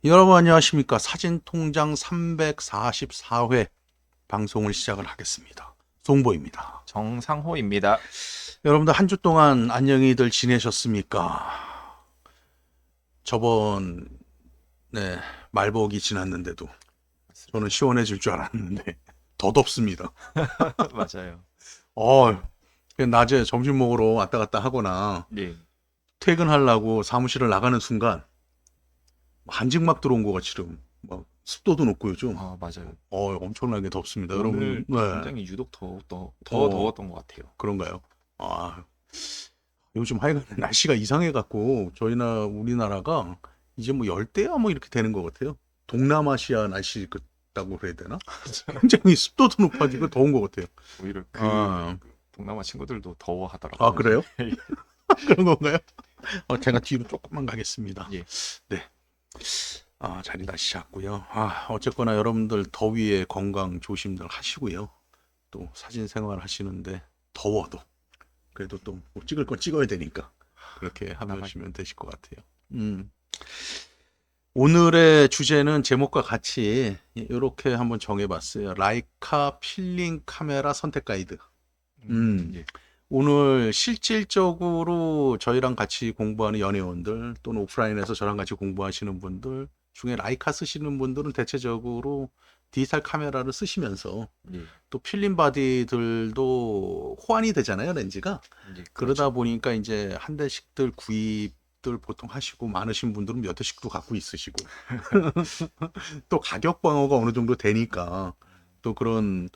여러분 안녕하십니까? 사진통장 344회 방송을 시작을 하겠습니다. 송보입니다. 정상호입니다. 여러분들 한 주 동안 안녕히들 지내셨습니까? 저번 말복이 지났는데도 저는 시원해질 줄 알았는데 더 덥습니다. 맞아요. 어, 낮에 점심 먹으러 왔다 갔다 하거나 네, 퇴근하려고 사무실을 나가는 순간 한직 막 들어온 것 같이 막 습도도 높고 요즘 맞아요. 엄청나게 덥습니다. 오늘 여러분, 네. 굉장히 유독 더 어, 더웠던 것 같아요. 그런가요? 아, 요즘 하여간 날씨가 이상해갖고 저희나 우리나라가 이제 뭐 열대야 뭐 이렇게 되는 것 같아요. 동남아시아 날씨 같다고 그래야 되나? 굉장히 습도도 높아지고 더운 것 같아요. 오히려 아, 동남아 친구들도 더워하더라고요. 아 그래요? 그런 건가요? 제가 뒤로 조금만 가겠습니다. 예, 네. 자리 다시 잡고요. 어쨌거나 여러분들 더위에 건강 조심들 하시고요. 또 사진 생활 하시는데 더워도 그래도 또 뭐 찍을 건 찍어야 되니까 그렇게 하시면 되실 것 같아요. 오늘의 주제는 제목과 같이 이렇게 한번 정해봤어요. 라이카 필름 카메라 선택 가이드. 예, 오늘 실질적으로 저희랑 같이 공부하는 연예원들 또는 오프라인에서 저랑 같이 공부하시는 분들 중에 라이카 쓰시는 분들은 대체적으로 디지털 카메라를 쓰시면서 예, 또 필름 바디들도 호환이 되잖아요, 렌즈가. 예, 그러다 그렇죠. 보니까 이제 한 대씩들 구입들 보통 하시고 많으신 분들은 몇 대씩도 갖고 있으시고 또 가격 방어가 어느 정도 되니까 또 그런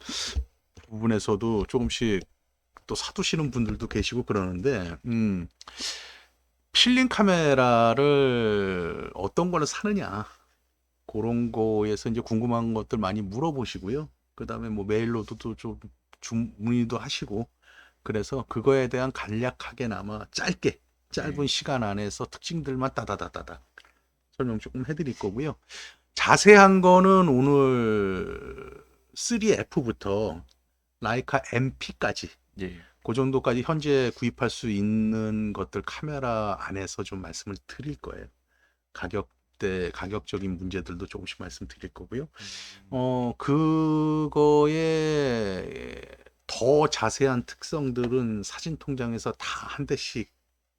부분에서도 조금씩 또 사두시는 분들도 계시고 그러는데 필름 카메라를 어떤 거를 사느냐 그런 거에서 이제 궁금한 것들 많이 물어보시고요. 그다음에 뭐 메일로도 또 좀 문의도 하시고 그래서 그거에 대한 간략하게나마 짧은 네, 시간 안에서 특징들만 따다다다다 설명 조금 해드릴 거고요. 자세한 거는 오늘 3F부터 라이카 MP까지 예, 그 정도까지 현재 구입할 수 있는 것들 카메라 안에서 좀 말씀을 드릴 거예요. 가격적인 문제들도 조금씩 말씀드릴 거고요. 그거에 더 자세한 특성들은 사진 통장에서 다 한 대씩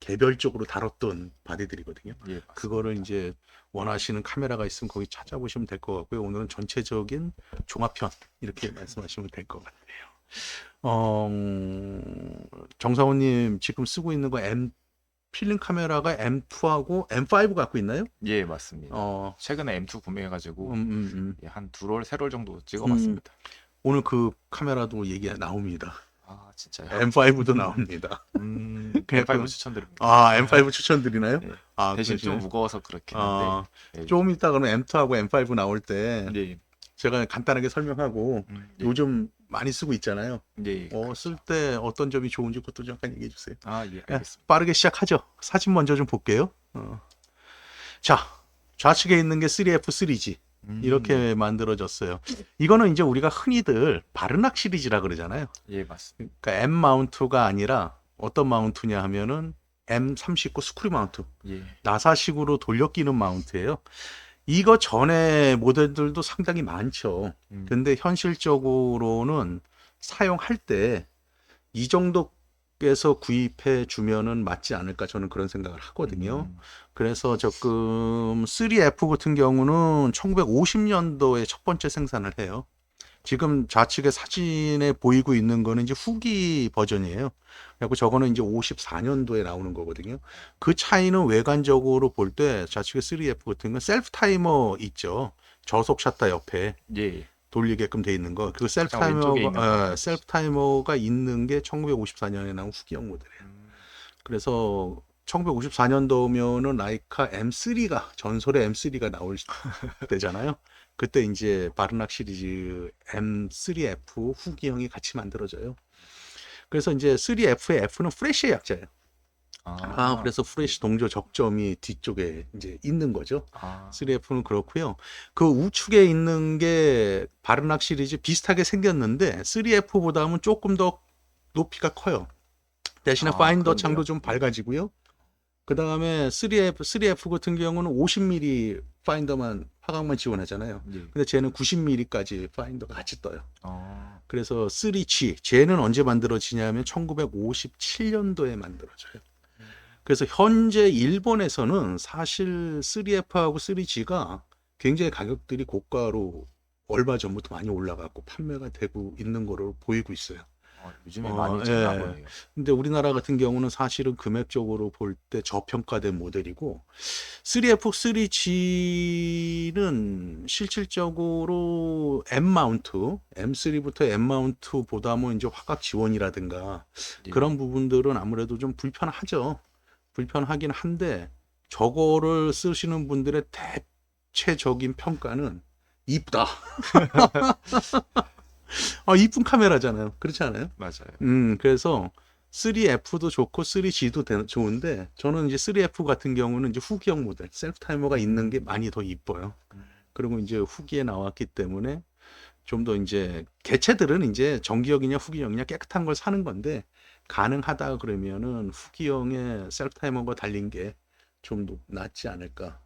개별적으로 다뤘던 바디들이거든요. 예, 그거를 맞습니다. 이제 원하시는 카메라가 있으면 거기 찾아보시면 될 것 같고요. 오늘은 전체적인 종합편 이렇게 말씀하시면 될 것 같아요. 어, 정사원님 지금 쓰고 있는 거 필름 카메라가 M2하고 M5 갖고 있나요? 예, 맞습니다. 어, 최근에 M2 구매해가지고 음, 음, 음. 예, 한 두 롤, 세 롤 정도 음, 찍어봤습니다. 오늘 그 카메라도 얘기 나옵니다. 진짜요? M5도 나옵니다. M5 그래갖고, 추천드립니다. M5 추천드리나요? 네, 아, 대신 좀 그러시네. 무거워서 그렇긴 한데, 아, 예, 좀 이따 그러면 M2하고 M5 나올 때 예, 제가 간단하게 설명하고 예, 요즘 많이 쓰고 있잖아요. 예, 쓸 그렇죠. 때 어떤 점이 좋은지 그것도 잠깐 얘기해 주세요. 예, 예, 알겠습니다. 빠르게 시작하죠. 사진 먼저 좀 볼게요. 자, 좌측에 있는 게 3F3G. 네. 이렇게 만들어졌어요. 이거는 이제 우리가 흔히들 바르낙 시리즈라 그러잖아요. 예, 맞습니다. 그러니까 M 마운트가 아니라 어떤 마운트냐 하면은 M39 스크류 마운트. 예, 나사식으로 돌려 끼는 마운트예요. 이거 전에 모델들도 상당히 많죠. 근데 현실적으로는 사용할 때 이 정도에서 구입해 주면은 맞지 않을까 저는 그런 생각을 하거든요. 음, 그래서 조금 3F 같은 경우는 1950년도에 첫 번째 생산을 해요. 지금 좌측에 사진에 보이고 있는 거는 이제 후기 버전이에요. 그리고 저거는 이제 54년도에 나오는 거거든요. 그 차이는 외관적으로 볼 때 좌측에 3F 같은 건 셀프 타이머 있죠. 저속 샷터 옆에 예, 돌리게끔 돼 있는 거. 그 가장 왼쪽에 있는 거 셀프 말씀이시죠? 타이머가 있는 게 1954년에 나온 후기형 모델이에요. 음, 그래서 1954년도면은 라이카 M3가 전설의 M3가 나올 때잖아요. 그때 이제 바르낙 시리즈 M3F 후기형이 같이 만들어져요. 그래서 이제 3F의 F는 프레쉬의 약자예요. 그래서 프레쉬 동조 적점이 뒤쪽에 이제 있는 거죠. 아, 3F는 그렇고요. 그 우측에 있는 게 바르낙 시리즈 비슷하게 생겼는데 3F보다는 조금 더 높이가 커요. 대신에 파인더 창도 그런데요? 좀 예, 밝아지고요. 그 다음에 3F 같은 경우는 50mm 파인더만 화각만 지원하잖아요. 예. 근데 쟤는 90mm까지 파인더가 같이 떠요. 어. 그래서 3G, 쟤는 언제 만들어지냐면 1957년도에 만들어져요. 그래서 현재 일본에서는 사실 3F하고 3G가 굉장히 가격들이 고가로 얼마 전부터 많이 올라가고 판매가 되고 있는 거로 보이고 있어요. 요즘에 많이 찾나 보네요. 근데 우리나라 같은 경우는 사실은 금액적으로 볼 때 저평가된 모델이고 3F, 3G는 실질적으로 M 마운트, M3부터 M 마운트보다 뭐 이제 화각 지원이라든가 예. 그런 부분들은 아무래도 좀 불편하죠. 불편하긴 한데 저거를 쓰시는 분들의 대체적인 평가는 이쁘다. 이쁜 카메라잖아요. 그렇지 않아요? 맞아요. 그래서 3F도 좋고 3G도 좋은데 저는 이제 3F 같은 경우는 이제 후기형 모델, 셀프 타이머가 있는 게 많이 더 이뻐요. 그리고 이제 후기에 나왔기 때문에 좀 더 이제 개체들은 이제 전기형이냐 후기형이냐 깨끗한 걸 사는 건데 가능하다 그러면은 후기형의 셀프 타이머가 달린 게 좀 낫지 않을까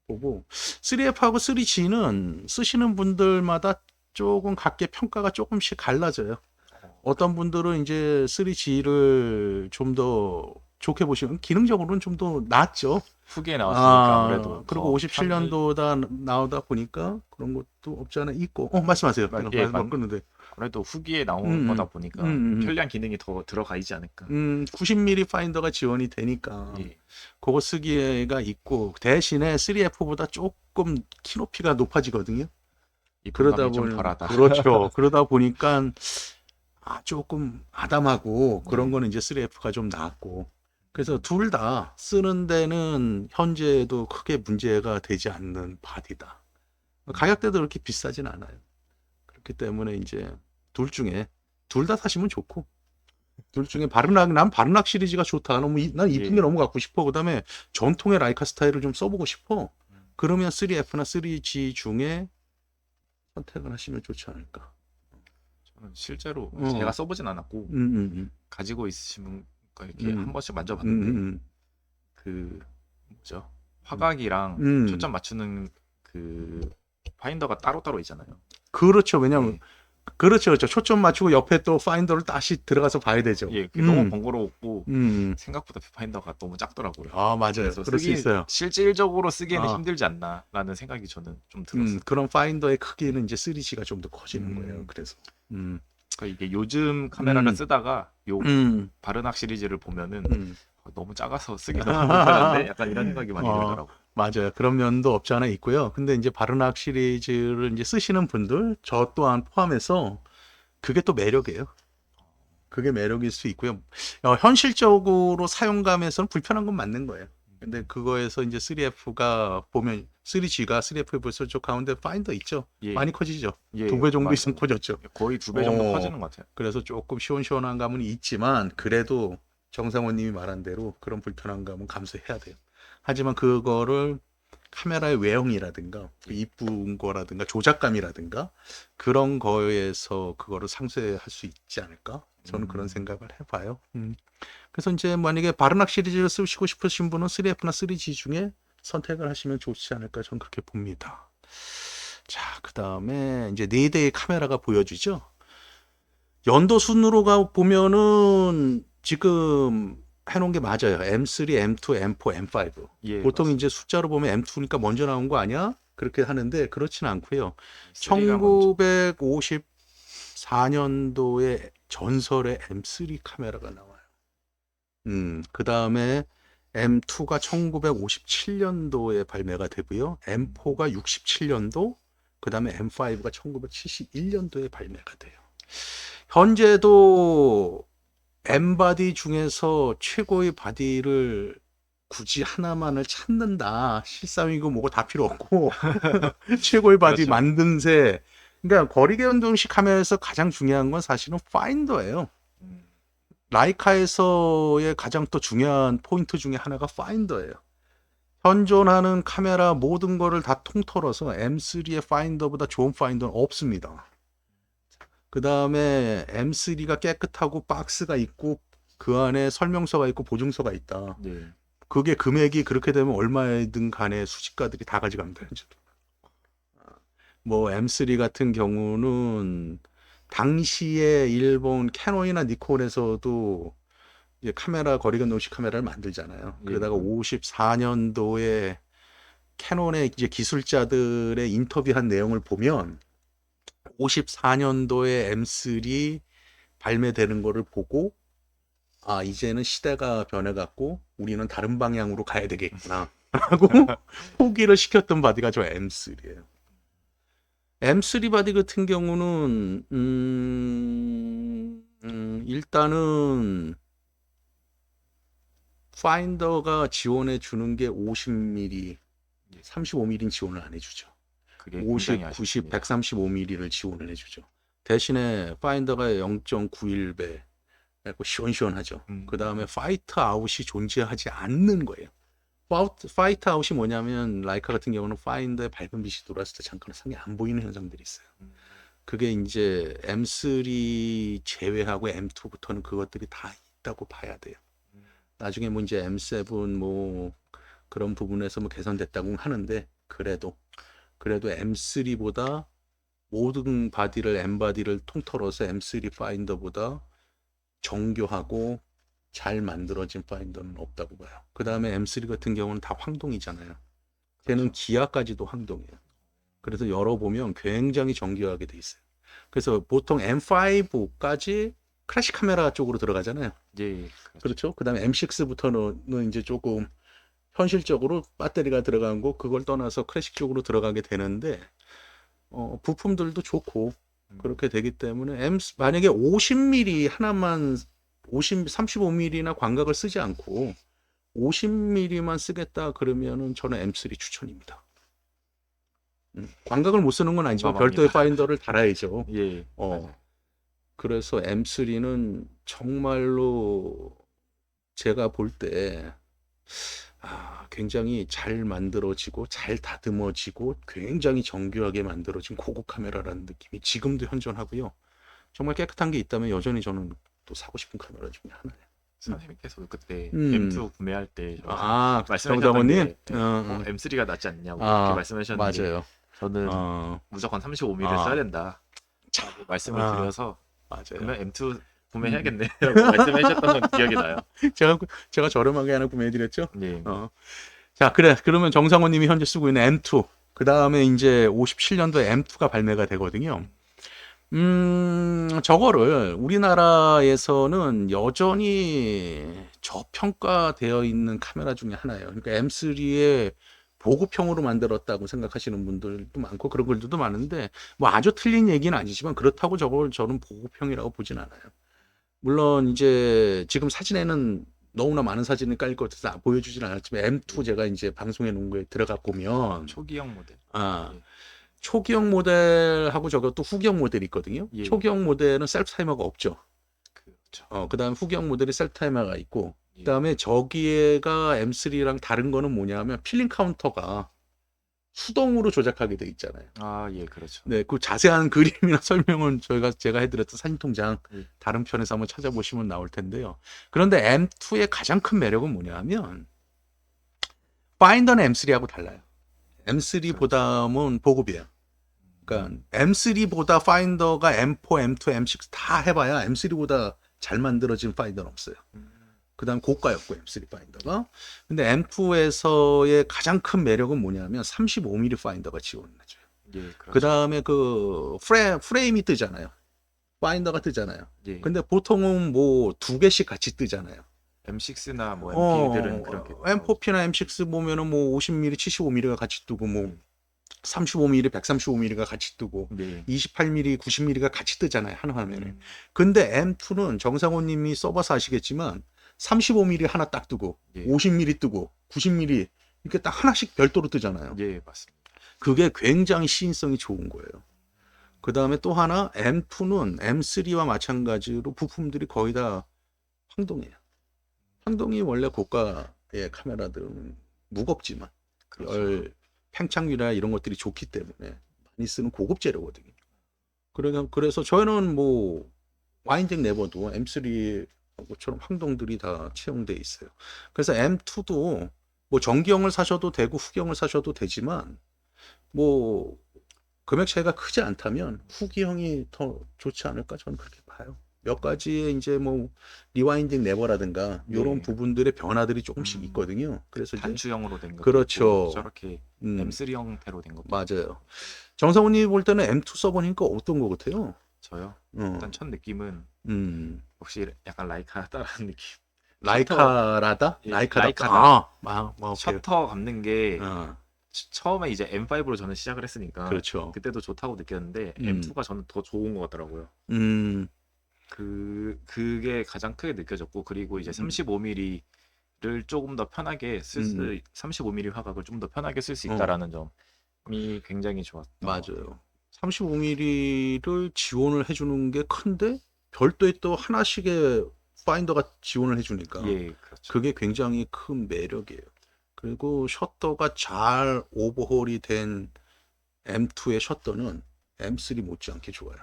보고 3F하고 3G는 쓰시는 분들마다 조금 각계 평가가 조금씩 갈라져요. 어떤 분들은 이제 3G를 좀 더 좋게 보시면 기능적으로는 좀 더 낫죠. 후기에 나왔으니까 아무래도 그리고 더 57년도다 나오다 보니까 그런 것도 없지 않아 있고. 말씀하세요. 예, 막 끊는데. 아무래도 후기에 나온 거다 보니까 편리한 기능이 더 들어가 있지 않을까. 90mm 파인더가 지원이 되니까 예. 그거 쓰기가 있고 대신에 3F보다 조금 키 높이가 높아지거든요. 그러다 좀 보니 덜하다. 그렇죠. 그러다 보니까 조금 아담하고 그런 거는 이제 3F가 좀 낫고 그래서 둘 다 쓰는 데는 현재도 크게 문제가 되지 않는 바디다. 가격대도 그렇게 비싸진 않아요. 그렇기 때문에 이제 둘 다 사시면 좋고 둘 중에 난 바르낙 시리즈가 좋다. 난 이쁜 게 너무 갖고 싶어. 그다음에 전통의 라이카 스타일을 좀 써보고 싶어. 그러면 3F나 3G 중에 선택을 하시면 좋지 않을까. 저는 실제로 제가 써보진 않았고 가지고 있으시면 이렇게 한 번씩 만져봤는데 그 뭐죠? 화각이랑 초점 맞추는 그 파인더가 따로따로 있잖아요. 그렇죠. 왜냐면 그렇죠. 초점 맞추고 옆에 또 파인더를 다시 들어가서 봐야 되죠. 예, 그게 너무 번거로웠고 생각보다 파인더가 너무 작더라고요. 맞아요. 그래서 그럴 수 있어요. 실질적으로 쓰기에는 힘들지 않나라는 생각이 저는 좀 들었어요. 그런 파인더의 크기는 이제 3G가 좀 더 커지는 거예요. 그래서 그러니까 이게 요즘 카메라를 쓰다가 요 바르낙 시리즈를 보면은 너무 작아서 쓰기 너무 불편한데 약간 이런 생각이 많이 들더라고요. 맞아요. 그런 면도 없지 않아 있고요. 근데 이제 바르낙 시리즈를 이제 쓰시는 분들, 저 또한 포함해서 그게 또 매력이에요. 그게 매력일 수 있고요. 현실적으로 사용감에서는 불편한 건 맞는 거예요. 근데 그거에서 이제 3F가 보면 3G가 3F에 벌써 저 가운데 파인더 있죠. 예. 많이 커지죠. 예, 2배 정도 맞아요. 이상 커졌죠. 거의 2배 정도 커지는 것 같아요. 그래서 조금 시원시원한 감은 있지만 그래도 정상원님이 말한 대로 그런 불편한 감은 감수해야 돼요. 하지만 그거를 카메라의 외형이라든가 이쁜 거라든가 조작감이라든가 그런 거에서 그거를 상쇄할 수 있지 않을까? 저는 그런 생각을 해봐요. 그래서 이제 만약에 바르낙 시리즈를 쓰시고 싶으신 분은 3F나 3G 중에 선택을 하시면 좋지 않을까? 저는 그렇게 봅니다. 자, 그 다음에 이제 4대의 카메라가 보여지죠. 연도 순으로 보면은 지금 해놓은 게 맞아요. M3, M2, M4, M5. 예, 보통 맞습니다. 이제 숫자로 보면 M2니까 먼저 나온 거 아니야? 그렇게 하는데 그렇지는 않고요. 1954년도에 전설의 M3 카메라가 나와요. 그 다음에 M2가 1957년도에 발매가 되고요. M4가 67년도, 그 다음에 M5가 1971년도에 발매가 돼요. 현재도 M 바디 중에서 최고의 바디를 굳이 하나만을 찾는다. 실상이고 뭐고 다 필요 없고 최고의 바디 그렇죠. 만든 새. 그러니까 거리 견동식 카메라에서 가장 중요한 건 사실은 파인더예요. 라이카에서의 가장 또 중요한 포인트 중에 하나가 파인더예요. 현존하는 카메라 모든 거를 다 통틀어서 M3의 파인더보다 좋은 파인더는 없습니다. 그 다음에 M3가 깨끗하고 박스가 있고 그 안에 설명서가 있고 보증서가 있다. 네. 그게 금액이 그렇게 되면 얼마든 간에 수집가들이 다 가져갑니다. 현재도. 뭐 M3 같은 경우는 당시에 일본 캐논이나 니콘에서도 이제 카메라 거리건 노시 카메라를 만들잖아요. 예. 그러다가 54년도에 캐논의 이제 기술자들의 인터뷰한 내용을 보면 54년도에 M3 발매되는 거를 보고 아 이제는 시대가 변해갖고 우리는 다른 방향으로 가야 되겠구나 라고 포기를 시켰던 바디가 저 M3예요. M3 바디 같은 경우는 일단은 파인더가 지원해 주는 게 50mm, 35mm는 지원을 안 해주죠. 그게 50, 굉장히 90, 아쉽습니다. 135mm를 지원을 해주죠. 대신에 파인더가 0.91배, 시원시원하죠. 그 다음에 파이터 아웃이 존재하지 않는 거예요. 파이터 아웃이 뭐냐면 라이카 같은 경우는 파인더에 밝은 빛이 들어왔을 때 잠깐 상에 안 보이는 현상들이 있어요. 그게 이제 M3 제외하고 M2부터는 그것들이 다 있다고 봐야 돼요. 나중에 뭐 이제 M7 뭐 그런 부분에서 뭐 개선됐다고 하는데 그래도 M3보다 모든 바디를 M 바디를 통틀어서 M3 파인더보다 정교하고 잘 만들어진 파인더는 없다고 봐요. 그 다음에 M3 같은 경우는 다 황동이잖아요. 걔는 기아까지도 황동이에요. 그래서 열어보면 굉장히 정교하게 돼 있어요. 그래서 보통 M5까지 클래식 카메라 쪽으로 들어가잖아요. 예, 그렇죠. 그 다음에 M6부터는 이제 조금 현실적으로 배터리가 들어간 거 그걸 떠나서 클래식 쪽으로 들어가게 되는데 부품들도 좋고 그렇게 되기 때문에 만약에 50mm 하나만 35mm나 광각을 쓰지 않고 50mm만 쓰겠다 그러면은 저는 M3 추천입니다. 광각을 못 쓰는 건 아니지만 공감합니다. 별도의 파인더를 달아야죠. 예. 맞아요. 그래서 M3는 정말로 제가 볼 때 굉장히 잘 만들어지고 잘 다듬어지고 굉장히 정교하게 만들어진 고급 카메라라는 느낌이 지금도 현존하고요. 정말 깨끗한 게 있다면 여전히 저는 또 사고 싶은 카메라 중에 하나예요. 선생님께서 그때 M2 구매할 때 말씀하셨던 정다원님 게 M3가 낫지 않냐고 그렇게 말씀하셨는데 맞아요. 저는 무조건 35mm를 써야 된다 라고 말씀을 드려서 맞아요. 그러면 M2 구매해야겠네 라고 말씀하셨던 건 기억이 나요. 제가 저렴하게 하나 구매해드렸죠. 네. 자 그러면 정상호님이 현재 쓰고 있는 M2 그 다음에 이제 57년도에 M2가 발매가 되거든요. 저거를 우리나라에서는 여전히 저평가되어 있는 카메라 중에 하나예요. 그러니까 M3의 보급형으로 만들었다고 생각하시는 분들도 많고 그런 분들도 많은데 뭐 아주 틀린 얘기는 아니지만 그렇다고 저걸 저는 보급형이라고 보진 않아요. 물론 이제 지금 사진에는 너무나 많은 사진을 깔릴 것 같아서 보여주진 않았지만 M2 제가 이제 방송에 놓은 거에 들어가 보면 초기형 모델. 초기형 모델하고 저것도 후기형 모델이 있거든요. 예. 초기형 모델은 셀프 타이머가 없죠. 그렇죠. 그 다음 후기형 모델이 셀프 타이머가 있고 예. 그 다음에 저기에가 M3랑 다른 거는 뭐냐면 필링 카운터가 수동으로 조작하게 돼 있잖아요. 예, 그렇죠. 네, 그 자세한 그림이나 설명은 제가 해드렸던 사진 통장 다른 편에서 한번 찾아보시면 나올 텐데요. 그런데 M2의 가장 큰 매력은 뭐냐면 파인더는 M3하고 달라요. M3보다는 보급이에요. 그러니까 M3보다 파인더가 M4, M2, M6 다 해봐야 M3보다 잘 만들어진 파인더는 없어요. 그 다음 고가였고 M3 파인더가. 근데 M2에서의 가장 큰 매력은 뭐냐면 35mm 파인더가 지원을 해줘요. 예, 그렇죠. 그 다음에 그 프레임이 뜨잖아요. 파인더가 뜨잖아요. 예. 근데 보통은 뭐 2개씩 같이 뜨잖아요. M6나 뭐 MP들은 그렇게 M4P나 M6 보면은 뭐 50mm, 75mm가 같이 뜨고 뭐 35mm, 135mm가 같이 뜨고 28mm, 90mm가 같이 뜨잖아요. 한 화면에. 근데 M2는 정상호님이 써봐서 아시겠지만 35mm 하나 딱 뜨고 50mm 뜨고 90mm 이렇게 딱 하나씩 별도로 뜨잖아요. 예, 맞습니다. 그게 굉장히 시인성이 좋은 거예요. 그 다음에 또 하나 M2는 M3와 마찬가지로 부품들이 거의 다 황동이에요. 황동이 원래 고가의 카메라들은 무겁지만 그렇죠. 팽창률이나 이런 것들이 좋기 때문에 많이 쓰는 고급 재료거든요. 그래서 저희는 뭐 와인잭 내버도 M3 것처럼 항동들이 다 채용돼 있어요. 그래서 M2도 뭐 정기형을 사셔도 되고 후기형을 사셔도 되지만 뭐 금액 차이가 크지 않다면 후기형이 더 좋지 않을까 저는 그렇게 봐요. 몇 가지의 이제 뭐 리와인딩 레버라든가 이런 네. 부분들의 변화들이 조금씩 음. 있거든요. 그래서 이제 단추형으로 된 것도 그렇죠. 있고 저렇게 M3 형태로 된 것도 맞아요. 정상훈님 볼 때는 M2 써보니까 어떤 거 같아요? 저요. 어. 일단 첫 느낌은 혹시 약간 라이카 따라하는 느낌. 라이카라다? 예, 라이카다. 라이카다. 오케이. 셔터 감는 게 어, 처음에 이제 M5로 저는 시작을 했으니까 그렇죠. 그때도 좋다고 느꼈는데 음. M2가 저는 더 좋은 것 같더라고요. 음, 그게 가장 크게 느껴졌고 그리고 이제 35mm를 조금 더 편하게 35mm 화각을 좀 더 편하게 쓸 수 있다라는 점이 굉장히 좋았던 것 같아요. 맞아요. 35mm를 지원을 해주는 게 큰데 별도의 또 하나씩의 파인더가 지원을 해주니까 예, 그렇죠. 그게 굉장히 큰 매력이에요. 그리고 셔터가 잘 오버홀이 된 M2의 셔터는 M3 못지않게 좋아요.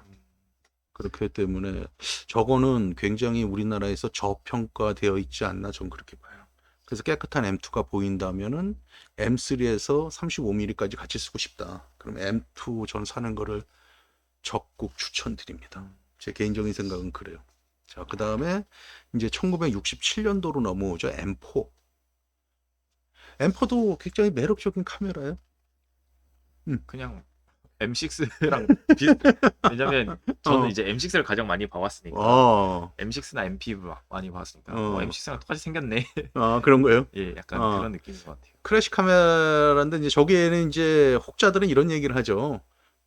그렇기 때문에 저거는 굉장히 우리나라에서 저평가되어 있지 않나 전 그렇게 봐요. 그래서 깨끗한 M2가 보인다면은 M3에서 35mm까지 같이 쓰고 싶다. 그럼 M2 전 사는 거를 적극 추천드립니다. 제 개인적인 생각은 그래요. 자, 그 다음에 이제 1967년도로 넘어오죠. M4. M4도 굉장히 매력적인 카메라예요. 그냥 M6랑 왜냐면 저는 이제 M6를 가장 많이 봐왔으니까 M6나 MP 많이 봤으니까 M6랑 똑같이 생겼네. 그런 거예요? 예, 약간 그런 느낌인 것 같아요. 크래시 카메라인데 이제 저기에는 이제 혹자들은 이런 얘기를 하죠.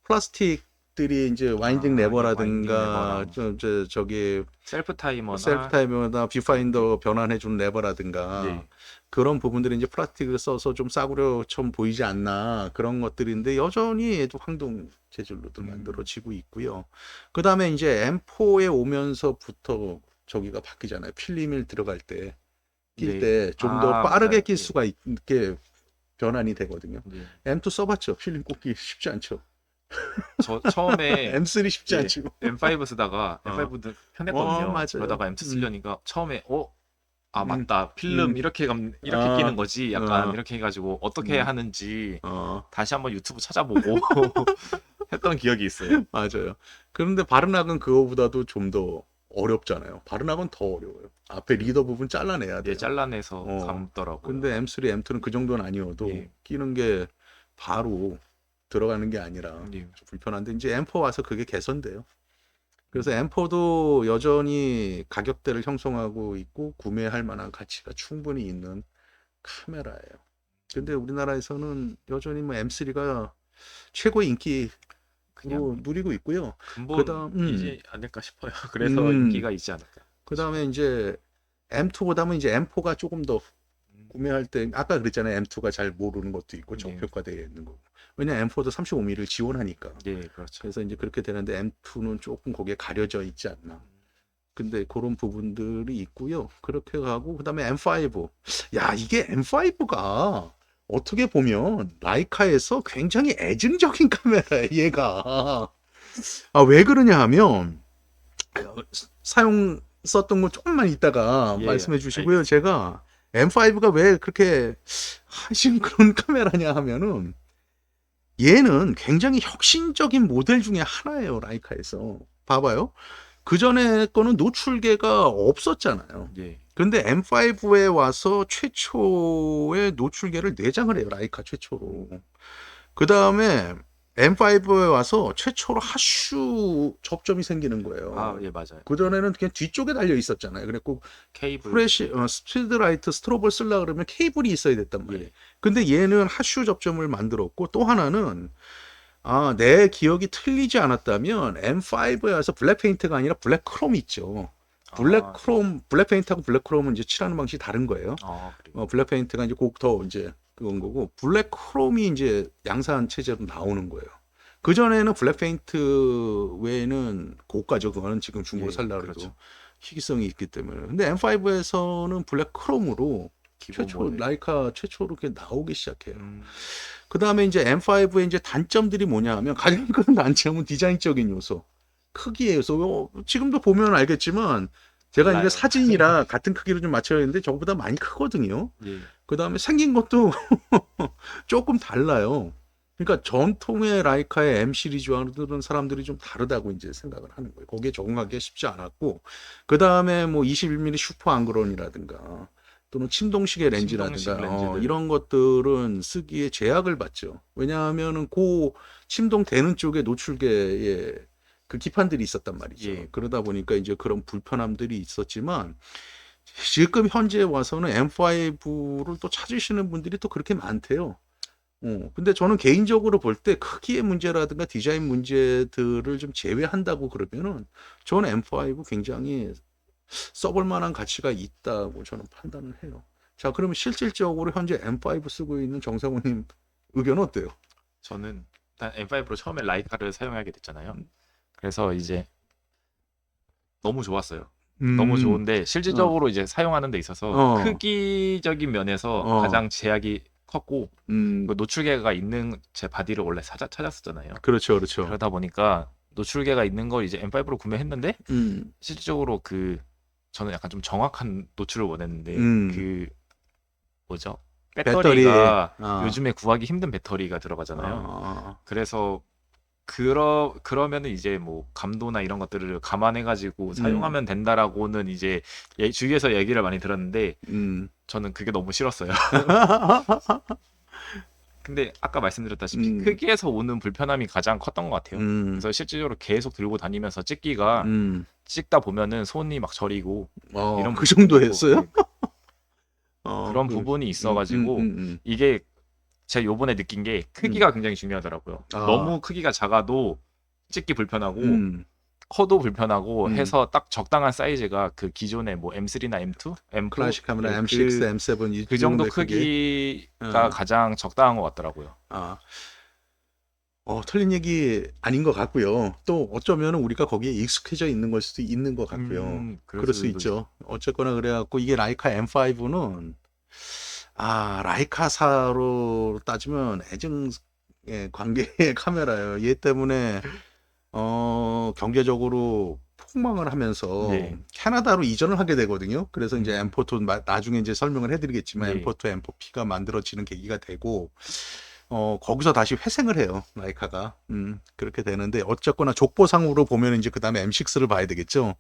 플라스틱들이 이제 와인딩 레버라든가 저기 셀프 타이머나 뷰파인더 변환해준 레버라든가 그런 부분들이 이제 플라스틱을 써서 좀 싸구려처럼 보이지 않나 그런 것들인데 여전히 얘도 황동 재질로도 만들어지고 있고요. 그 다음에 이제 M4에 오면서부터 저기가 바뀌잖아요. 필름을 들어갈 때 낄 때 좀 더 빠르게 낄 수가 있게 변환이 되거든요. M2 써봤죠? 필름 꽂기 쉽지 않죠. 저 처음에 M3 쉽지 않죠. M5 쓰다가 M5도 편했거든요. 맞아요. 그러다가 M2 쓰려니까 처음에 맞다. 필름 이렇게 끼는 거지. 약간 이렇게 해가지고 어떻게 하는지 다시 한번 유튜브 찾아보고 했던 기억이 있어요. 맞아요. 그런데 바르낙은 그거보다도 좀 더 어렵잖아요. 바르낙은 더 어려워요. 앞에 리더 부분 잘라내야 돼요. 예, 잘라내서 감더라고요. 근데 M3, M2는 그 정도는 아니어도 끼는 게 바로 들어가는 게 아니라 좀 불편한데 이제 M4 와서 그게 개선돼요. 그래서 M4도 여전히 가격대를 형성하고 있고 구매할 만한 가치가 충분히 있는 카메라예요. 근데 우리나라에서는 여전히 뭐 M3가 최고의 인기 로 누리고 있고요. 근본이지 않을까 싶어요. 그래서 인기가 있지 않을까. 그 다음에 이제 M2보다는 이제 M4가 조금 더 구매할 때 아까 그랬잖아요. M2가 잘 모르는 것도 있고 저평가되어 있는 거고. 왜냐 M4도 35mm를 지원하니까. 예, 그렇죠. 그래서 이제 그렇게 되는데 M2는 조금 거기에 가려져 있지 않나. 근데 그런 부분들이 있고요. 그렇게 가고 그다음에 M5. 야, 이게 M5가 어떻게 보면 라이카에서 굉장히 애증적인 카메라예요, 얘가. 왜 그러냐 하면 사용 썼던 거 조금만 이따가 말씀해 주시고요. 제가 M5가 왜 그렇게 하신 그런 카메라냐 하면은 얘는 굉장히 혁신적인 모델 중에 하나예요, 라이카에서. 봐봐요. 그 전에 거는 노출계가 없었잖아요. 근데 M5에 와서 최초의 노출계를 내장을 해요. 라이카 최초로. 그 다음에 M5에 와서 최초로 하슈 접점이 생기는 거예요. 예, 맞아요. 그 전에는 그냥 뒤쪽에 달려 있었잖아요. 그래갖고 케이블, 스피드라이트, 스트로브를 쓰려고 그러면 케이블이 있어야 됐단 말이에요. 근데 얘는 하슈 접점을 만들었고 또 하나는 내 기억이 틀리지 않았다면 M5에 와서 블랙 페인트가 아니라 블랙 크롬 있죠. 블랙 페인트하고 블랙 크롬은 이제 칠하는 방식이 다른 거예요. 블랙 페인트가 이제 더 이제 그건 거고 블랙 크롬이 이제 양산 체제로 나오는 거예요. 그 전에는 블랙 페인트 외에는 고가죠. 그거는 지금 중고로 살라 그래도 희귀성이 있기 때문에. 근데 M5에서는 블랙 크롬으로 라이카 최초로 이렇게 나오기 시작해요. 그 다음에 이제 M5의 이제 단점들이 뭐냐 하면 가장 큰 단점은 디자인적인 요소, 크기의 요소. 지금도 보면 알겠지만 제가 달라요. 이게 사진이라 같은 크기로 좀 맞춰야겠는데 저보다 많이 크거든요. 예. 그 다음에 생긴 것도 조금 달라요. 그러니까 전통의 라이카의 M 시리즈와는 사람들이 좀 다르다고 이제 생각을 하는 거예요. 거기에 적응하기가 쉽지 않았고, 그 다음에 뭐 21mm 슈퍼 앙그론이라든가 또는 침동식의 렌즈라든가 침동식 렌즈들. 이런 것들은 쓰기에 제약을 받죠. 왜냐하면은 그 침동되는 쪽에 노출계에 그 기판들이 있었단 말이죠. 예. 그러다 보니까 이제 그런 불편함들이 있었지만 지금 현재 와서는 M5를 또 찾으시는 분들이 또 그렇게 많대요. 근데 저는 개인적으로 볼 때 크기의 문제라든가 디자인 문제들을 좀 제외한다고 그러면은 저는 M5 굉장히 써볼 만한 가치가 있다고 저는 판단을 해요. 자, 그러면 실질적으로 현재 M5 쓰고 있는 정상훈님 의견은 어때요? 저는 일단 M5로 처음에 라이카를 사용하게 됐잖아요. 그래서 이제 너무 좋았어요. 너무 좋은데 실질적으로 이제 사용하는 데 있어서 어. 크기적인 면에서 어. 가장 제약이 컸고 음, 그 노출계가 있는 제 바디를 원래 찾았었잖아요. 그렇죠, 그렇죠. 그러다 보니까 노출계가 있는 걸 이제 M5로 구매했는데 실질적으로 그 저는 약간 좀 정확한 노출을 원했는데 그 뭐죠? 배터리가 요즘에 구하기 힘든 배터리가 들어가잖아요. 그래서 그러면은 이제 뭐 감도나 이런 것들을 감안해 가지고 사용하면 된다라고는 이제 주위에서 얘기를 많이 들었는데 저는 그게 너무 싫었어요. 근데 아까 말씀드렸다시피 크기에서 오는 불편함이 가장 컸던 것 같아요. 그래서 실질적으로 계속 들고 다니면서 찍다 보면은 손이 막 저리고 이런 그 정도 부분이 있고, 했어요? 그런 부분이 있어가지고 이게 제가 요번에 느낀 게 크기가 굉장히 중요하더라고요. 너무 크기가 작아도 찍기 불편하고 커도 불편하고 해서 딱 적당한 사이즈가 그 기존의 뭐 M3나 M2, M4, 클래식 카메라 예, M6, M7 그 정도 크기. 크기가 가장 적당한 것 같더라고요. 틀린 얘기 아닌 것 같고요. 또 어쩌면 우리가 거기에 익숙해져 있는 걸 수도 있는 것 같고요. 그럴 수 있죠. 어쨌거나 그래갖고 이게 라이카 M5는 라이카사로 따지면 애증의 관계의 카메라예요. 얘 때문에 경제적으로 폭망을 하면서 네. 캐나다로 이전을 하게 되거든요. 그래서 이제 M4 나중에 이제 설명을 해드리겠지만 네. M4, M4P가 만들어지는 계기가 되고 거기서 다시 회생을 해요. 라이카가. 그렇게 되는데 어쨌거나 족보상으로 보면 이제 그 다음에 M6를 봐야 되겠죠.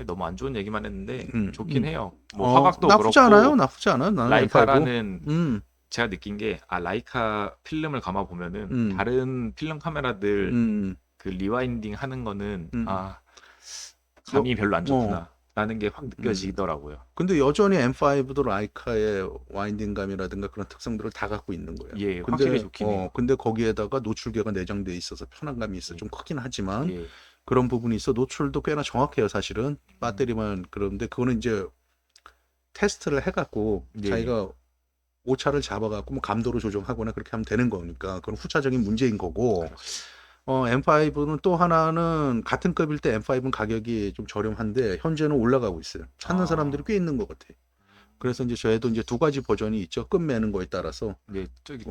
너무 안 좋은 얘기만 했는데 좋긴 해요. 뭐 화각도 나쁘지 그렇고 않아요. 나쁘지 않아. 나는 라이카라는 M5. 제가 느낀 게 라이카 필름을 감아 보면은 다른 필름 카메라들 그 리와인딩 하는 거는 감이 별로 안 좋구나 라는 게 확 느껴지더라고요. 근데 여전히 M5도 라이카의 와인딩감이라든가 그런 특성들을 다 갖고 있는 거예요. 예, 확실히 좋긴 해요. 근데 거기에다가 노출계가 내장돼 있어서 편안감이 있어. 좀 크긴 하지만 예. 그런 부분이 있어. 노출도 꽤나 정확해요, 사실은. 배터리만 그런데 그거는 이제 테스트를 해갖고 예. 자기가 오차를 잡아갖고 뭐 감도를 조정하거나 그렇게 하면 되는 거니까 그건 후차적인 문제인 거고. M5는 또 하나는 같은 급일 때 M5는 가격이 좀 저렴한데 현재는 올라가고 있어요. 찾는 사람들이 꽤 있는 것 같아요. 그래서 이제 저희도 이제 두 가지 버전이 있죠. 끈 매는 거에 따라서. 네, 저기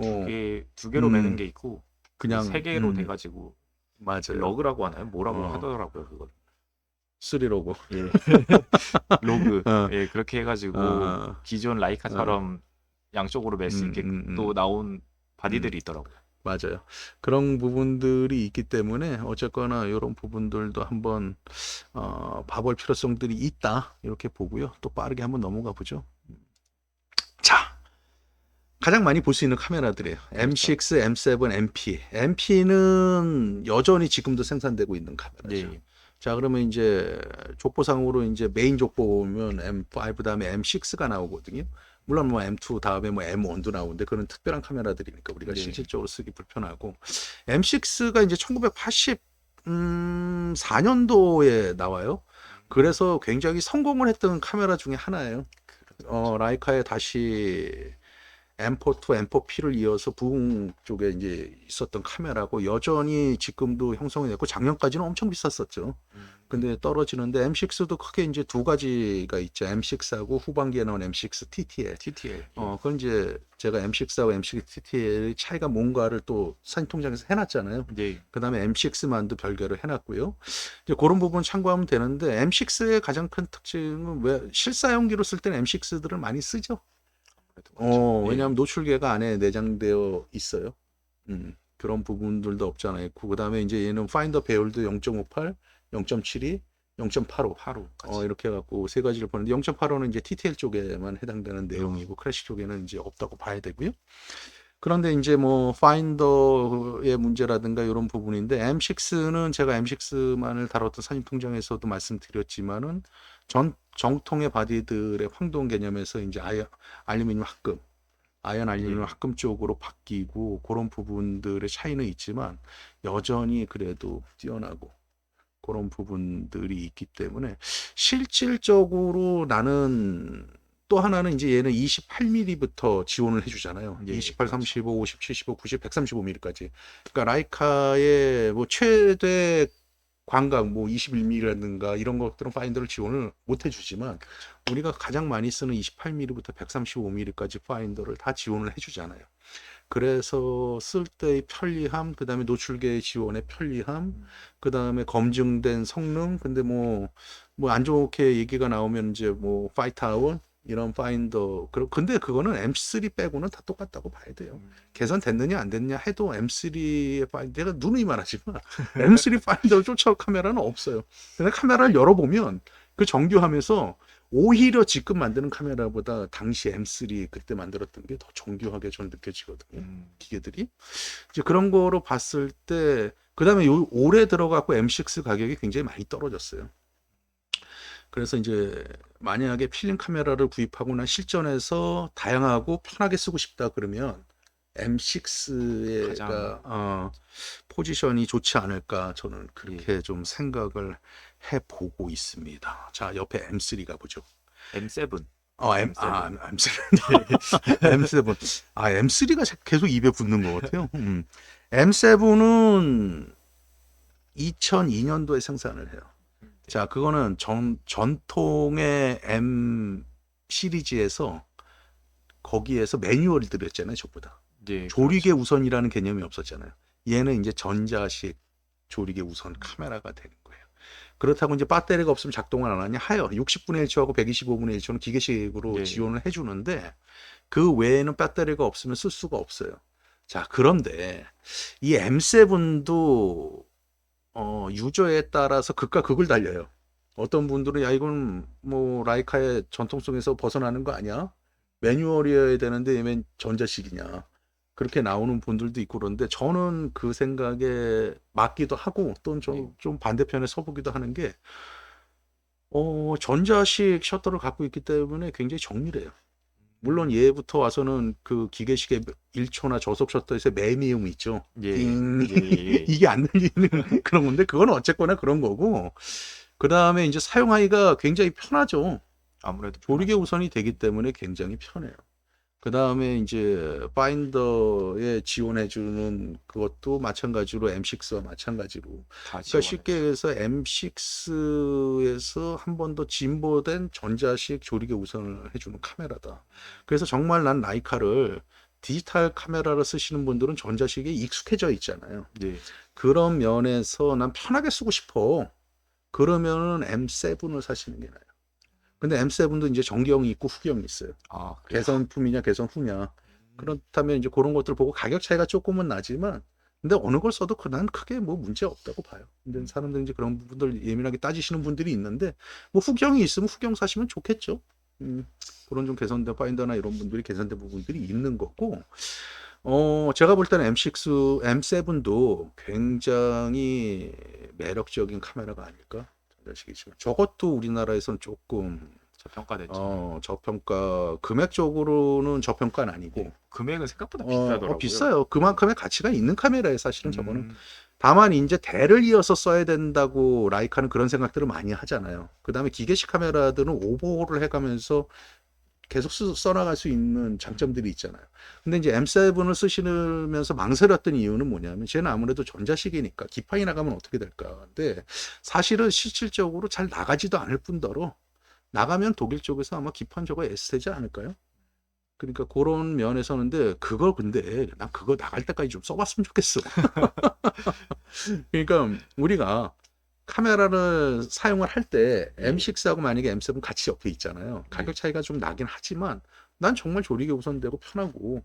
두 개로 매는 게 있고 그냥 세 개로 돼가지고 맞아요. 러그라고 하나요? 뭐라고 하더라고요 그거. 3로고. 예. 로그. 예, 그렇게 해가지고 기존 라이카처럼 양쪽으로 멜 수 있게 또 나온 바디들이 있더라고요. 맞아요. 그런 부분들이 있기 때문에 어쨌거나 이런 부분들도 한번 봐볼 필요성들이 있다 이렇게 보고요. 또 빠르게 한번 넘어가 보죠. 자, 가장 많이 볼 수 있는 카메라들이에요. M6, M7, MP. MP는 여전히 지금도 생산되고 있는 카메라죠. 예. 자, 그러면 이제 족보상으로 이제 메인 족보 보면 M5 다음에 M6가 나오거든요. 물론 뭐 M2 다음에 뭐 M1도 나오는데 그런 특별한 카메라들이니까 우리가 실질적으로 쓰기 불편하고 M6가 이제 1984년도에 나와요. 그래서 굉장히 성공을 했던 카메라 중에 하나예요. 라이카에 다시 M4 to M4P를 이어서 부흥 쪽에 이제 있었던 카메라고 여전히 지금도 형성이 됐고 작년까지는 엄청 비쌌었죠. 근데 떨어지는데 M6도 크게 이제 두 가지가 있죠. M6하고 후반기에 나온 M6 TTL. TTL. 그건 이제 제가 M6하고 M6 TTL의 차이가 뭔가를 또 사진통장에서 해놨잖아요. 네. 그 다음에 M6만도 별개로 해놨고요. 이제 그런 부분 참고하면 되는데 M6의 가장 큰 특징은 왜 실사용기로 쓸 때는 M6들을 많이 쓰죠. 그렇죠. 예. 왜냐하면 노출계가 안에 내장되어 있어요. 그런 부분들도 없잖아요. 그 다음에 이제 얘는 파인더 배율도 0.58, 0.72, 0.85. 하루 이렇게 해갖고 세 가지를 보는데 0.85는 이제 TTL 쪽에만 해당되는 내용이고 클래식 쪽에는 이제 없다고 봐야 되고요. 그런데 이제 뭐 파인더의 문제라든가 이런 부분인데 M6는 제가 M6만을 다뤘던 사진 통장에서도 말씀드렸지만은 정통의 바디들의 황동 개념에서 이제 알루미늄 합금, 아연 알루미늄 합금 쪽으로 바뀌고 그런 부분들의 차이는 있지만 여전히 그래도 뛰어나고 그런 부분들이 있기 때문에 실질적으로 나는 또 하나는 이제 얘는 28mm부터 지원을 해주잖아요. 예, 28, 그렇죠. 35, 50, 75, 90, 135mm까지. 그러니까 라이카의 뭐 최대 광각 뭐 21mm라든가 이런 것들은 파인더를 지원을 못 해주지만 우리가 가장 많이 쓰는 28mm부터 135mm까지 파인더를 다 지원을 해주잖아요. 그래서 쓸 때의 편리함, 그 다음에 노출계 지원의 편리함, 그 다음에 검증된 성능, 근데 뭐 안 좋게 얘기가 나오면 이제 뭐 파이트아웃 이런 파인더, 근데 그거는 M3 빼고는 다 똑같다고 봐야 돼요. 개선됐느냐 안 됐느냐 해도 M3의 파인더, 내가 누누이 말하지만 M3 파인더를 쫓아올 카메라는 없어요. 근데 카메라를 열어보면 그 정교하면서 오히려 지금 만드는 카메라보다 당시 M3 그때 만들었던 게 더 정교하게 저는 느껴지거든요. 기계들이. 이제 그런 거로 봤을 때, 그 다음에 올해 들어갖고 M6 가격이 굉장히 많이 떨어졌어요. 그래서 이제 만약에 필름 카메라를 구입하고 난 실전에서 다양하고 편하게 쓰고 싶다 그러면 M6가 포지션이 좋지 않을까 저는 그렇게 좀 생각을 해보고 있습니다. 자, 옆에 M3 가보죠. M7. M7. M7. M3가 계속 입에 붙는 것 같아요. M7은 2002년도에 생산을 해요. 자, 그거는 전통의 M 시리즈에서 거기에서 매뉴얼이 들었잖아요, 전부 다. 네, 조리개 그렇죠. 우선이라는 개념이 없었잖아요. 얘는 이제 전자식 조리개 우선 카메라가 되는 거예요. 그렇다고 이제 배터리가 없으면 작동을 안 하냐? 하여 60분의 1초하고 125분의 1초는 기계식으로 네. 지원을 해주는데 그 외에는 배터리가 없으면 쓸 수가 없어요. 자, 그런데 이 M7도 유저에 따라서 극과 극을 달려요. 어떤 분들은 야 이건 뭐 라이카의 전통성에서 벗어나는 거 아니야? 매뉴얼이어야 되는데 얘는 전자식이냐? 그렇게 나오는 분들도 있고 그런데 저는 그 생각에 맞기도 하고 또는 좀 반대편에 서보기도 하는 게 전자식 셔터를 갖고 있기 때문에 굉장히 정밀해요. 물론 얘부터 와서는 그 기계식의 1초나 저속 셔터에서 매미음이 있죠. 예. 이게 안 들리는 그런 건데 그건 어쨌거나 그런 거고 그 다음에 이제 사용하기가 굉장히 편하죠. 아무래도 조리개 편하죠. 우선이 되기 때문에 굉장히 편해요. 그 다음에 이제 파인더에 지원해주는 그것도 마찬가지로 M6와 마찬가지로. 다 그러니까 지원해 쉽게 해서 M6에서 한 번 더 진보된 전자식 조리개 우선을 해주는 카메라다. 그래서 정말 난 라이카를 디지털 카메라를 쓰시는 분들은 전자식에 익숙해져 있잖아요. 네. 그런 면에서 난 편하게 쓰고 싶어. 그러면은 M7을 사시는 게 나아요. 근데 M7도 이제 정경이 있고 후경이 있어요. 그래요? 개선품이냐 개선 후냐. 그렇다면 이제 그런 것들 보고 가격 차이가 조금은 나지만 근데 어느 걸 써도 난 크게 뭐 문제 없다고 봐요. 근데 사람들이 이제 그런 부분들 예민하게 따지시는 분들이 있는데 뭐 후경이 있으면 후경 사시면 좋겠죠. 그런 좀 개선된 파인더나 이런 분들이 개선된 부분들이 있는 거고 제가 볼 때는 M7도 굉장히 매력적인 카메라가 아닐까 전자식이지만 저것도 우리나라에서는 조금 저평가됐죠. 저평가 금액적으로는 저평가는 아니고 금액은 생각보다 비싸더라고요. 비싸요. 그만큼의 가치가 있는 카메라예요, 사실은 저거는. 음, 다만 이제 대를 이어서 써야 된다고 라이카는 그런 생각들을 많이 하잖아요. 그다음에 기계식 카메라들은 오버홀을 해가면서 계속 써나갈 수 있는 장점들이 있잖아요. 근데 이제 M7을 쓰시면서 망설였던 이유는 뭐냐면 쟤는 아무래도 전자식이니까 기판이 나가면 어떻게 될까. 근데 사실은 실질적으로 잘 나가지도 않을 뿐더러 나가면 독일 쪽에서 아마 기판 저거 S되지 않을까요? 그러니까 그런 면에서는 근데 난 그거 나갈 때까지 좀 써봤으면 좋겠어. 그러니까 우리가 카메라를 사용을 할 때 M6하고 만약에 M7 같이 옆에 있잖아요. 가격 차이가 좀 나긴 하지만 난 정말 조리개 우선되고 편하고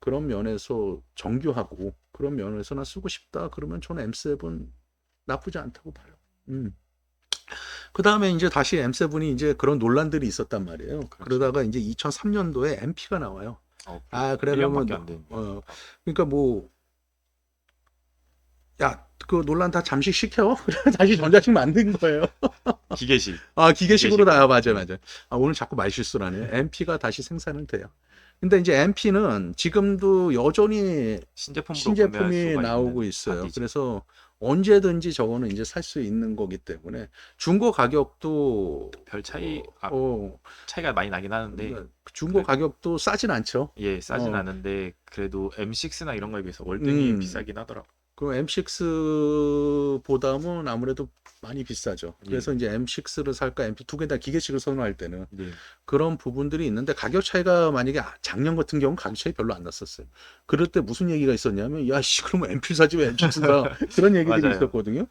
그런 면에서 정교하고 그런 면에서 난 쓰고 싶다. 그러면 저는 M7 나쁘지 않다고 봐요. 그 다음에 이제 다시 M7이 이제 그런 논란들이 있었단 말이에요. 그렇죠. 그러다가 이제 2003년도에 MP가 나와요. 그러면 그러면 안 되는데. 그러니까 뭐 야, 그 논란 다 잠식시켜. 그래 다시 전자식 만든 거예요. 기계식. 기계식으로 다 맞아요. 네. 오늘 자꾸 말실수를 하네. MP가 다시 생산은 돼요. 근데 이제 MP는 지금도 여전히 신제품으로 신제품이 구매할 수가 나오고 있는 있어요. 판이죠. 그래서 언제든지 저거는 이제 살 수 있는 거기 때문에 중고 가격도 별 차이 차이가 많이 나긴 하는데 그러니까 중고 가격도 싸진 않죠. 예, 싸진 어. 않은데 그래도 M6나 이런 거에 비해서 월등히 음. 비싸긴 하더라고. 그 M6보다는 아무래도 많이 비싸죠. 그래서 예. 이제 M6를 살까 MP 두 개 다 기계식을 선호할 때는 예. 그런 부분들이 있는데 가격 차이가 만약에 작년 같은 경우는 가격 차이 별로 안 났었어요. 그럴 때 무슨 얘기가 있었냐면 야씨 그러면 MP 사지 왜 M6 사 그런 얘기들이 맞아요. 있었거든요.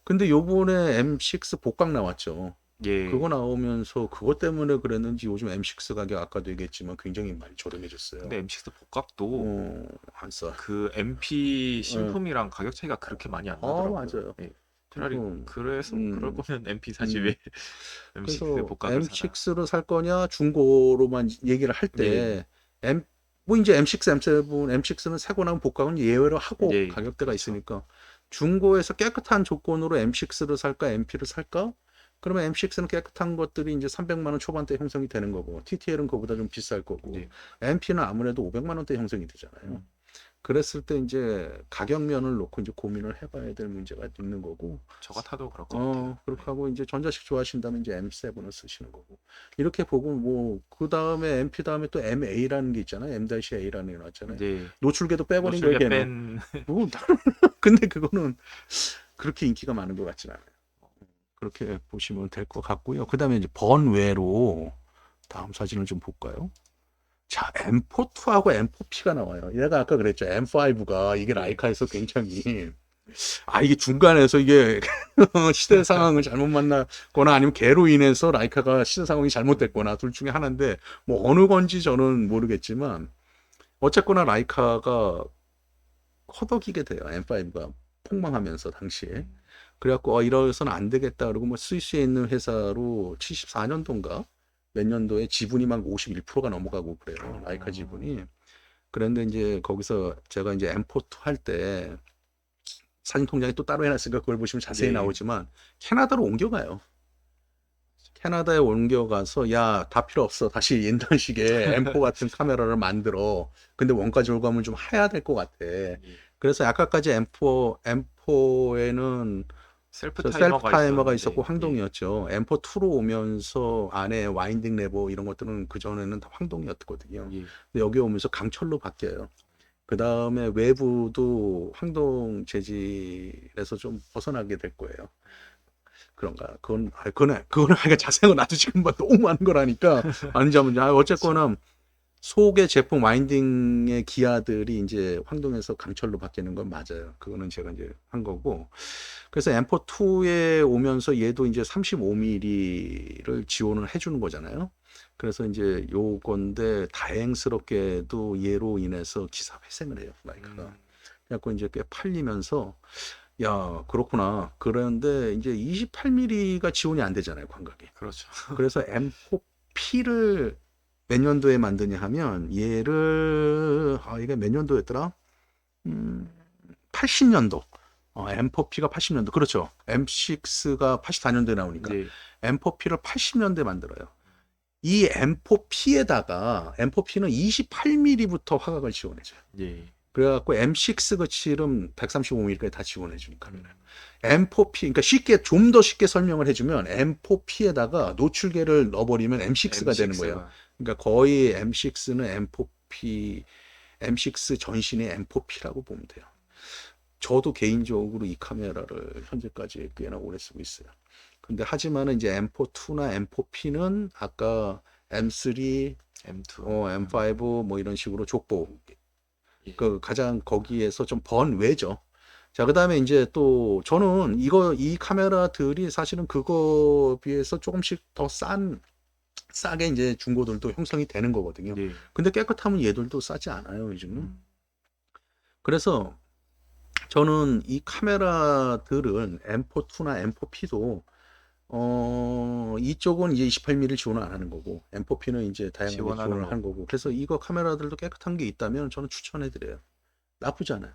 근데 요번에 M6 복각 나왔죠. 예. 그거 나오면서 그것 때문에 그랬는지 요즘 M6 가격 아까도 얘기했지만 굉장히 많이 저렴해졌어요. 근데 M6 복각도 안 싸. 그 MP 신품이랑 가격 차이가 그렇게 많이 안 나더라고요. 맞아요. 예. 차라리 그래서 음. 그럴 거면 MP 사지 왜 그래서 M6 복각을 사나. M6를 살 거냐 중고로만 얘기를 할 때 뭐 이제 M6, M7, M6는 사고 나면 복각은 예외로 하고 예, 가격대가 그렇죠. 있으니까 중고에서 깨끗한 조건으로 M6를 살까 MP를 살까? 그러면 M6는 깨끗한 것들이 이제 300만 원 초반대 형성이 되는 거고 TTL은 그보다 좀 비쌀 거고 예. MP는 아무래도 500만 원대 형성이 되잖아요. 그랬을 때 이제 가격면을 놓고 이제 고민을 해봐야 될 문제가 있는 거고. 저 같아도 그럴 것 같아요. 그렇게 하고 이제 전자식 좋아하신다면 이제 M7을 쓰시는 거고. 이렇게 보고 뭐 그 다음에 MP 다음에 또 MA라는 게 있잖아요. M-A라는 게 나왔잖아요. 네. 노출계도 빼버린 거예요. 노출계 걔는. 뺀 뭐, 근데 그거는 그렇게 인기가 많은 것 같진 않아요. 그렇게 보시면 될 것 같고요. 그 다음에 이제 번외로 다음 사진을 좀 볼까요? 자, M4-2하고 M4P가 나와요. 얘가 아까 그랬죠. M5가 이게 라이카에서 굉장히 이게 중간에서 이게 시대 상황을 잘못 만났거나 아니면 개로 인해서 라이카가 시대 상황이 잘못됐거나 둘 중에 하나인데 뭐 어느 건지 저는 모르겠지만 어쨌거나 라이카가 허덕이게 돼요. M5가 폭망하면서 당시에. 그래갖고 이러서는 안 되겠다 그러고 뭐 스위스에 있는 회사로 74년도인가 몇 년도에 지분이 막 51%가 넘어가고 그래요. 라이카 지분이. 그런데 이제 거기서 제가 이제 M4-2 할 때 사진 통장에 또 따로 해놨으니까 그걸 보시면 자세히 네. 나오지만 캐나다로 옮겨가요. 캐나다에 옮겨가서 야, 다 필요 없어. 다시 옛날식의 M4 같은 카메라를 만들어. 근데 원가 절감을 좀 해야 될 것 같아. 그래서 아까까지 M4에는 셀프 타이머가 타이머가 있었고 있었는데, 황동이었죠. M4-2로 오면서 안에 와인딩 레버 이런 것들은 그전에는 다 황동이었거든요. 예. 근데 여기 오면서 강철로 바뀌어요. 그 다음에 외부도 황동 재질에서 좀 벗어나게 될 거예요. 그런가? 그건 하여간 자세한 건 나도 지금 너무 많은 거라니까 아닌지 한번 어쨌거나 속의 제품 와인딩의 기아들이 이제 황동에서 강철로 바뀌는 건 맞아요. 그거는 제가 이제 한 거고. 그래서 M4-2에 오면서 얘도 이제 35mm를 지원을 해주는 거잖아요. 그래서 이제 요건데 다행스럽게도 얘로 인해서 기사 회생을 해요. 라이카가. 그래갖고 이제 꽤 팔리면서 야, 그렇구나. 그런데 이제 28mm가 지원이 안 되잖아요, 광각이. 그렇죠. 그래서 M4P를 몇 년도에 만드냐 하면 얘를 이게 몇 년도였더라? 80년도. M4P가 80년도. 그렇죠. M6가 84년도에 나오니까 네. M4P를 80년대에 만들어요. 이 M4P에다가 M4P는 28mm부터 화각을 지원해줘요. 예. 그래갖고 M6 거칠은 135mm까지 다 지원해 주니까. M4P, 그러니까 좀 더 쉽게 설명을 해주면 M4P에다가 노출계를 넣어버리면 M6가 되는 거예요. 그러니까 거의 M6는 M4P, M6 전신의 M4P라고 보면 돼요. 저도 개인적으로 이 카메라를 현재까지 꽤나 오래 쓰고 있어요. 근데 하지만은 이제 M4-2나 M4P는 아까 M3, M2. M5 뭐 이런 식으로 족보 예. 그 가장 거기에서 좀 번외죠. 자, 그다음에 이제 또 저는 이 카메라들이 사실은 그거 비해서 조금씩 더 싸게 이제 중고들도 형성이 되는 거거든요. 예. 근데 깨끗하면 얘들도 싸지 않아요, 요즘은. 음. 그래서 저는 이 카메라들은 M4-2나 M4P도 이쪽은 이제 28mm 지원을 안 하는 거고 M4P는 이제 다양하게 지원하는 지원을 하는 거고. 거고 그래서 이거 카메라들도 깨끗한 게 있다면 저는 추천해 드려요. 나쁘지 않아요.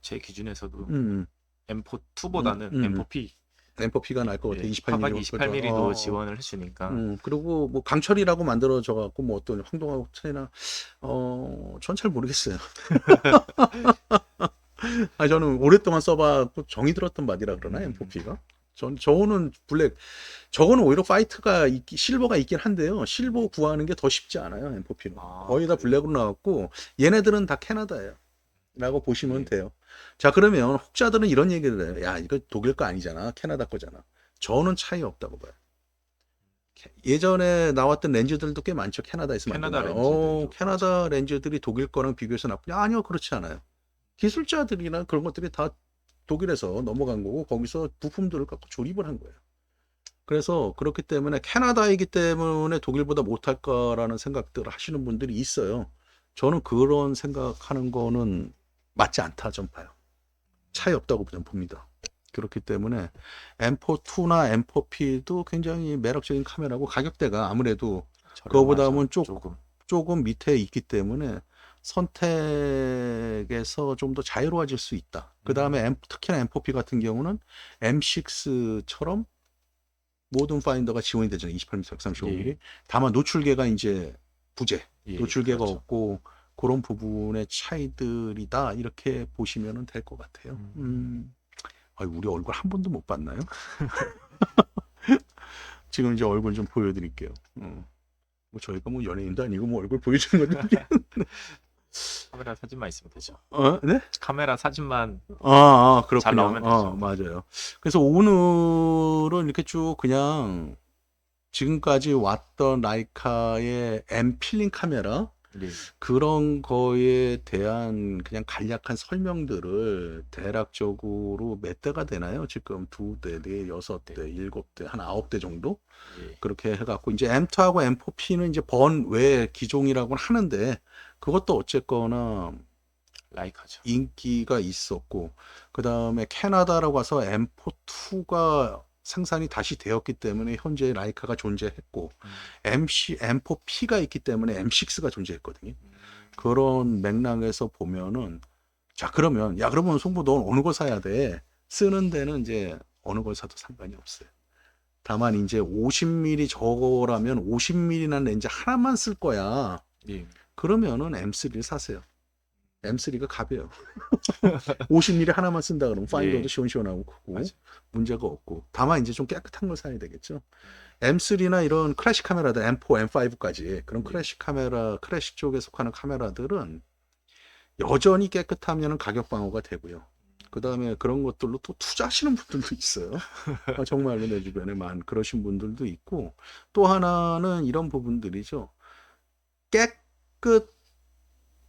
제 기준에서도 음, M4-2보다는 음. M4P M4P가 나을 것 같아. 예, 28mm. 화각 28mm도 지원을 해주니까 그리고 뭐 강철이라고 만들어져 갖고 뭐 어떤 황동화체나 전 잘 모르겠어요. 아, 저는 오랫동안 써봤고 정이 들었던 바디라 그러나 M4P가. 저거는 저거는 오히려 실버가 있긴 한데요. 실버 구하는 게 더 쉽지 않아요. M4P는 아, 거의 다 그래요? 블랙으로 나왔고 얘네들은 다 캐나다예요. 라고 보시면 예. 돼요. 자, 그러면 혹자들은 이런 얘기를 해요. 야, 이거 독일 거 아니잖아. 캐나다 거잖아. 저는 차이 없다고 봐요. 예전에 나왔던 렌즈들도 꽤 많죠. 캐나다에서 캐나다 만든 거. 렌즈들도 캐나다 렌즈들이 독일 거랑 비교해서 나쁘냐? 아니요, 그렇지 않아요. 기술자들이나 그런 것들이 다 독일에서 넘어간 거고 거기서 부품들을 갖고 조립을 한 거예요. 그래서 그렇기 때문에 캐나다이기 때문에 독일보다 못할까라는 생각들을 하시는 분들이 있어요. 저는 그런 생각하는 거는 맞지 않다 좀 봐요. 차이 없다고 그냥 봅니다. 그렇기 때문에 M4-2나 M4P도 굉장히 매력적인 카메라고 가격대가 아무래도 그거보다는 조금 조금 밑에 있기 때문에 선택에서 좀 더 자유로워질 수 있다. 그 다음에 특히나 M4P 같은 경우는 M6처럼 모든 파인더가 지원이 되잖아요. 28mm, 135mm. 예. 다만 노출계가 이제 부재, 예, 노출계가 그렇죠. 없고 그런 부분의 차이들이다. 이렇게 보시면 될 것 같아요. 우리 얼굴 한 번도 못 봤나요? 지금 이제 얼굴 좀 보여드릴게요. 뭐 저희가 뭐 연예인도 아니고 뭐 얼굴 보여주는 건데. 카메라 사진만 있으면 되죠. 네? 카메라 사진만 그렇군요. 잘 나오면 되죠. 맞아요. 그래서 오늘은 이렇게 쭉 그냥 지금까지 왔던 라이카의 M 필름 카메라 예. 그런 거에 대한 그냥 간략한 설명들을 대략적으로 몇 대가 되나요? 지금 2대, 4, 6대, 7대, 한 9대 정도? 예. 그렇게 해갖고 이제 M2하고 M4P는 이제 번외 기종이라고는 하는데 그것도 어쨌거나 라이카죠. 인기가 있었고 그 다음에 캐나다라고 와서 M4-2가 생산이 다시 되었기 때문에 현재 라이카가 존재했고 M4P가 있기 때문에 M6가 존재했거든요. 그런 맥락에서 보면은 자 그러면 송부 넌 어느 걸 사야 돼? 쓰는 데는 이제 어느 걸 사도 상관이 없어요. 다만 이제 50mm 저거라면 50mm나 렌즈 하나만 쓸 거야. 예. 그러면은 M3를 사세요. M3가 가벼요. 50mm 하나만 쓴다 그러면 파인더도 예. 시원시원하고 크고 맞아. 문제가 없고 다만 이제 좀 깨끗한 걸 사야 되겠죠. M3나 이런 클래식 카메라들 M4, M5까지 그런 클래식 카메라, 클래식 쪽에 속하는 카메라들은 여전히 깨끗하면 가격 방어가 되고요. 그 다음에 그런 것들로 또 투자하시는 분들도 있어요. 정말로 내 주변에 그러신 분들도 있고 또 하나는 이런 부분들이죠.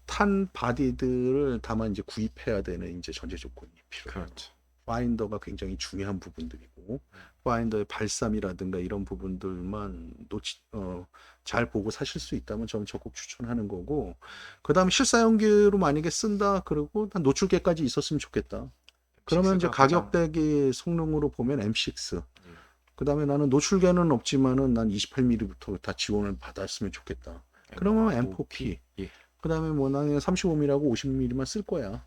깨끗한 바디들을 다만 이제 구입해야 되는 이제 전제 조건이 필요해요. 그렇죠. 파인더가 굉장히 중요한 부분들이고 파인더의 발삼이라든가 이런 부분들만 잘 보고 사실 수 있다면 저는 적극 추천하는 거고 그 다음에 실사용기로 만약에 쓴다 그리고 노출계까지 있었으면 좋겠다. 그러면 이제 가격대기 성능으로 보면 M6 그 다음에 나는 노출계는 없지만은 난 28mm부터 다 지원을 받았으면 좋겠다. 그러면 M4P 예. 그 다음에 뭐 나는 35mm하고 50mm만 쓸 거야.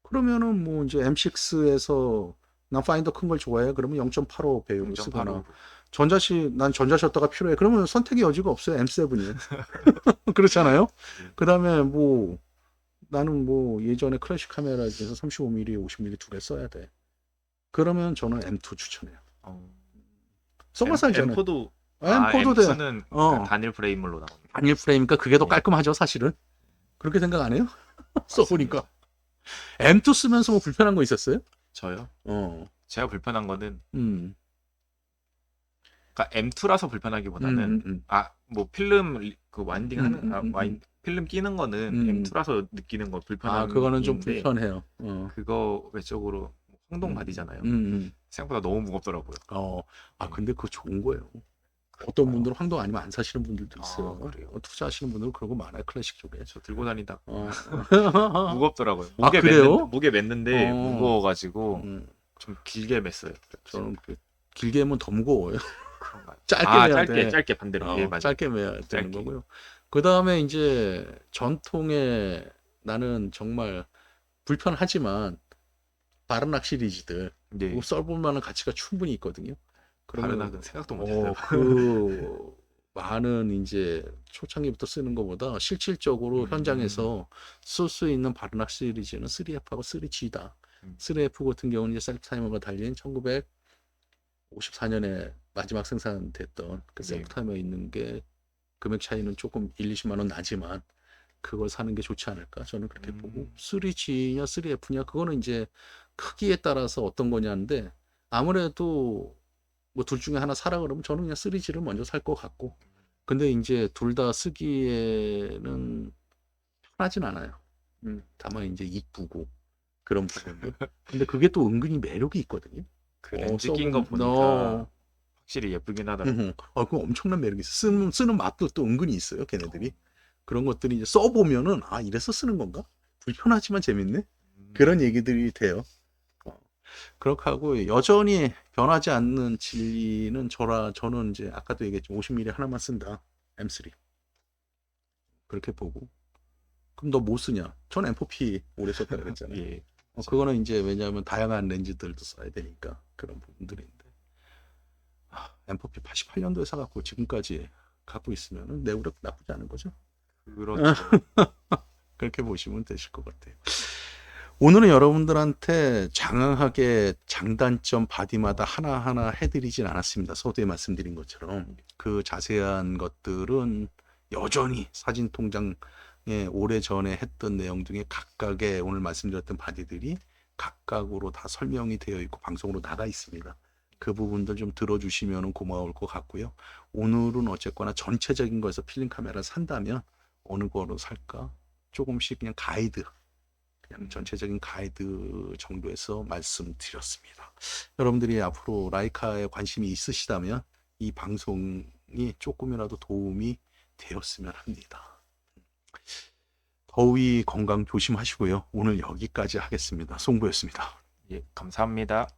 그러면은 뭐 이제 M6에서 난 파인더 큰 걸 좋아해. 그러면 0.85 배율을 쓰거나 난 전자 셔터가 필요해. 그러면 선택의 여지가 없어요. M7이. 그렇잖아요. 그다음에 뭐 나는 뭐 예전에 클래식 카메라 중에서 35mm, 50mm 두 개 써야 돼. 그러면 저는 M2 추천해요. 써봐서 알잖아요. M4도 M4도 돼. M2는 어. 단일 프레임으로 나옵니다. 단일 프레임이니까 그게 더 네. 깔끔하죠, 사실은. 그렇게 생각 안 해요? 써보니까. M2 쓰면서 뭐 불편한 거 있었어요? 저요? 어. 제가 불편한 거는 음. 그러니까 M2라서 불편하기보다는 뭐 필름 그 와인딩 하는 필름 끼는 거는 M2라서 느끼는 거 불편한 그거는 좀 건데 불편해요. 그거 외적으로 황동 바디잖아요. 생각보다 너무 무겁더라고요. 근데 그거 좋은 거예요. 어떤 분들은 황동 아니면 안 사시는 분들도 있어요. 그래요? 투자하시는 분들은 그런 거 많아요. 클래식 쪽에. 저 들고 다니다 어. 무겁더라고요. 그래요? 목에 맸는데 어. 무거워가지고 좀 길게 맸어요. 저는 길게 하면 더 무거워요. 그런가요? 짧게 매야 돼. 짧게 반대로. 예, 맞아요. 짧게 매야 되는 짧게. 거고요. 그 다음에 이제 전통의 나는 정말 불편하지만 바르낙 시리즈들 네. 써볼 만한 가치가 충분히 있거든요. 바르낙은 생각도 못했어요. 그 많은 이제 초창기부터 쓰는 것보다 실질적으로 현장에서 쓸 수 있는 바르낙 시리즈는 3F하고 3G다. 3F 같은 경우는 이제 셀프 타이머가 달린 1954년에 마지막 생산됐던 그 셀프 타이머 있는 게 금액 차이는 조금 20만 원 나지만 그걸 사는 게 좋지 않을까 저는 그렇게 보고 3G냐 3F냐 그거는 이제 크기에 따라서 어떤 거냐인데 아무래도 뭐 둘 중에 하나 사라 그러면 저는 그냥 3G를 먼저 살 것 같고 근데 이제 둘 다 쓰기에는 편하진 않아요. 다만 이제 이쁘고 그런 부분들. 근데 그게 또 은근히 매력이 있거든요. 그 렌즈 낀 거 보니까 확실히 예쁘긴 하더라고요. 그거 엄청난 매력이 있어. 쓰는 맛도 또 은근히 있어요, 걔네들이. 그런 것들이 이제 써보면은 이래서 쓰는 건가? 불편하지만 재밌네. 그런 얘기들이 돼요. 그렇게 하고 여전히 변하지 않는 진리는 저는 이제 아까도 얘기했지만 50mm 하나만 쓴다. M3. 그렇게 보고. 그럼 너 뭐 쓰냐? 전 M4P 오래 썼다 그랬잖아요. 예. 그거는 이제 왜냐하면 다양한 렌즈들도 써야 되니까 그런 부분들인데. M4P 88년도에 사갖고 지금까지 갖고 있으면은 내구력 나쁘지 않은 거죠. 그렇죠. 그렇게 보시면 되실 것 같아요. 오늘은 여러분들한테 장황하게 장단점 바디마다 하나하나 해드리진 않았습니다. 서두에 말씀드린 것처럼 그 자세한 것들은 여전히 사진통장에 오래전에 했던 내용 중에 각각의 오늘 말씀드렸던 바디들이 각각으로 다 설명이 되어 있고 방송으로 나가 있습니다. 그 부분들 좀 들어주시면 고마울 것 같고요. 오늘은 어쨌거나 전체적인 거에서 필름 카메라 산다면 어느 거로 살까? 조금씩 그냥 가이드, 그냥 전체적인 가이드 정도에서 말씀드렸습니다. 여러분들이 앞으로 라이카에 관심이 있으시다면 이 방송이 조금이라도 도움이 되었으면 합니다. 더위 건강 조심하시고요. 오늘 여기까지 하겠습니다. 송부였습니다. 예, 감사합니다.